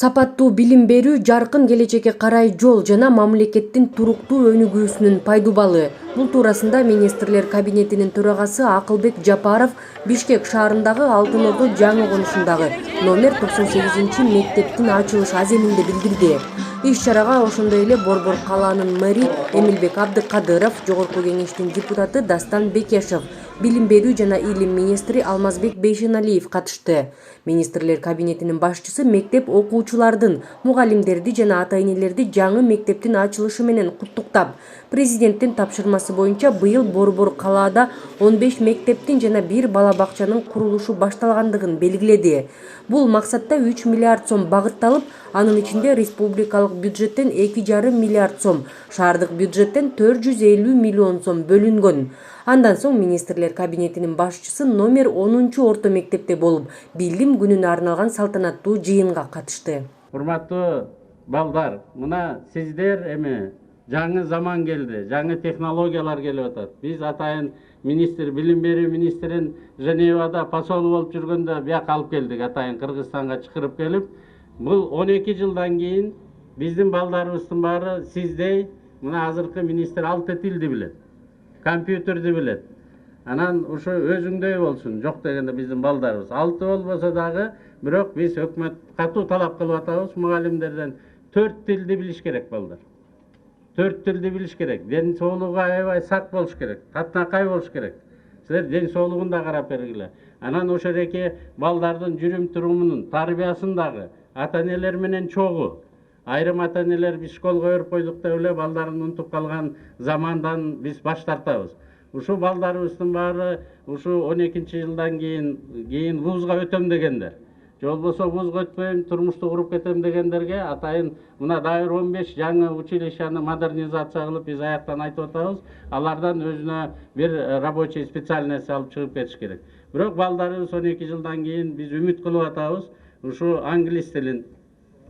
Сапаттуу билим берүү жаркын келечекке карай жол жана мамлекеттин туруктуу өнүгүүсүнүн пайдубалы. Бул туурасында министрлер кабинетинин төрагасы Акылбек Жапаров Бишкек шаарындагы Алтын Ордо жаңы конушундагы номер 98 мектептин ачылыш аземинде билдирди. Иш-чарага ошондой эле Борбор калаанын мэри Эмилбек Абдыкадыров, Жогорку кеңештин депутаты Дастан Бекешев, билим берүү жана илим министри Алмазбек Бейшеналиев катышты. Министрлер кабинетинин башчысы мектеп окуучулардын, мугалимдерди жана ата-энелерди жаңы мектептин ачылышы менен куттуктап, президенттин тапшырмасы боюнча быйыл Борбор калаада 15 мектептин жана 1 бала бакчанын курулушу башталгандыгын белгиледи. Бул максатта 3 миллиард сом багытталып, анын ичинде республикалык бюджеттен 2,5 миллиард сом, шаардык бюджеттен 450 миллион сом бөлүнгөн. Андан соң министрлер кабинетинин башчысы номер 10 орто мектепте болуп, билим күнүнө арналган салтанаттуу жыйынга катышты. Урматтуу балдар, мына сиздер эми жаңы заман келди, жаңы технологиялар келип атат. Биз атайын министр, билим берүү министрин Женевада посол болуп жүргөндө бияка алып келдик, атайын Кыргызстанга чакырып келип, бул 12 жылдан кийин биздин балдарыбыздын баары сиздей мына азыркы министр 6 тилди билет, компьютерди билет. Анан ушу өзүңдөй болсун, жок дегенде биздин балдарыбыз 6 болбосо дагы, бирок биз өкмөт катуу талап кылып атабыз, мугалимдерден 4 тилди билиш керек балдар. 4 тилди билиш керек. Ден соолугу аябай сак болуш керек, татынакай болуш керек. Силер ден соолугун да карап бергиле. Анан ошо эреке балдардын жүрүм турумунун, тарбиясын дагы ата-энелер менен чогуу. Айрым ата-энелер биз школго берип койдук деп эле балдарын унутуп калган замандан биз баш тартабыз. Ушу балдарыбыздын баары ушу 12 жылдан кийин вузга өтөм дегендер. Же болбосо вузга өтпөйм, турмушту куруп кетем дегендерге атайын мына дайыр 15 жаңы училищаны модернизация кылып биз аяктан айтып атабыз. Алардан өзүнө бир рабочий специальность алып чыгып кетиш керек. Бирок балдарыбыз 12 жылдан кийин биз үмүт кылып атабыз. Ушу англис тилин,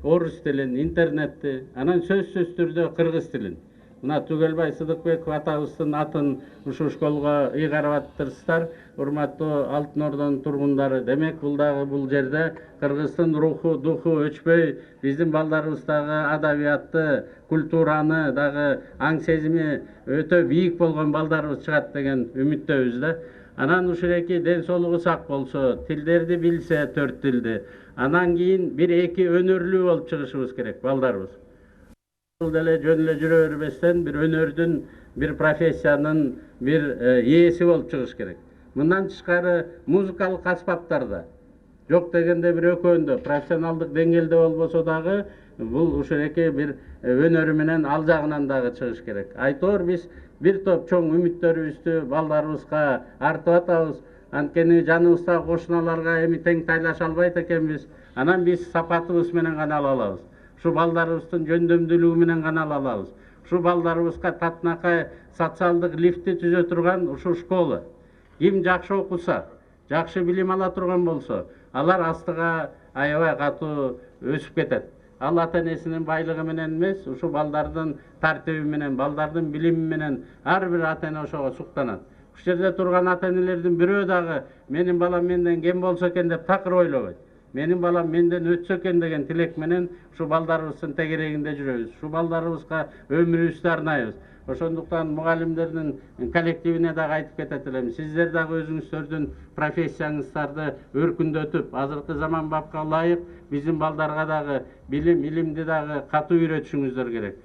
орус тилин, интернетти, анан сөзсүз түрдө кыргыз тилин. Мына Түгелбай Сыдыкбеков атабыздын атын ушу школго ыйгарып атырсыздар. Урматтуу Алтын Ордонун тургундары, демек бул дагы бул жерде кыргыздын руху, духу өчпөй, биздин балдарыбыз дагы адабиятты, культураны дагы аң сезими өтө бийик болгон балдарыбыз чыгат деген үмүттөбүз да. Анан ушуреки ден соолугу сак болсо, тилдерди билсе, 4 тилди, анан кийин 1-2 өнөрлүү болуп чыгышыбыз керек балдарыбыз. Деле жөн эле жүрө бербестен бир өнөрдүн, бир профессиянын бир ээси болуп чыгыш керек. Мындан тышкары музыкалык аспаптарда жок дегенде бир экөөндө профессионалдык деңгээлде болбосо дагы бул ушуреки бир өнөрү менен ал жагынан дагы чыгыш керек. Айтор биз бир топ чоң үмүттөрүбүздү балдарыбызга артып атабыз. Анткени жаныбыздагы кошуналарга эми тең тайлаша албайт экенбиз. Анан биз сапатыбыз менен гана ала алабыз. Ушу балдарыбыздын жөндөмдүүлүгү менен гана ала алабыз. Ушу балдарыбызга татынакай социалдык лифти түзө турган ушу школа. Ким жакшы окуса, жакшы билим ала турган болсо, алар астыга аябай катуу өсүп кетет. Ал ата-энесинин байлыгы менен эмес, ушу балдардын тартиби менен, балдардын билими менен ар бир ата-эне ошого суктанат. Ушул жерде турган ата-энелердин бирөө дагы менин балам менден кем болсо экен деп такыр ойлобойт. Менин балам менден өтсө экен деген тилек менен ушу балдарыбыздын тегерегинде жүрөбүз. Ушу балдарыбызга өмүрүбүздү арнайбыз. Ошондуктан мугалимдердин коллективине дагы айтып кетет элем. Сиздер дагы өзүңүздөрдүн профессияңыздарды өркүндөтүп, азыркы заман бапка ылайык биздин балдарга дагы билим, илимди дагы катуу үйрөтүшүңүздөр керек.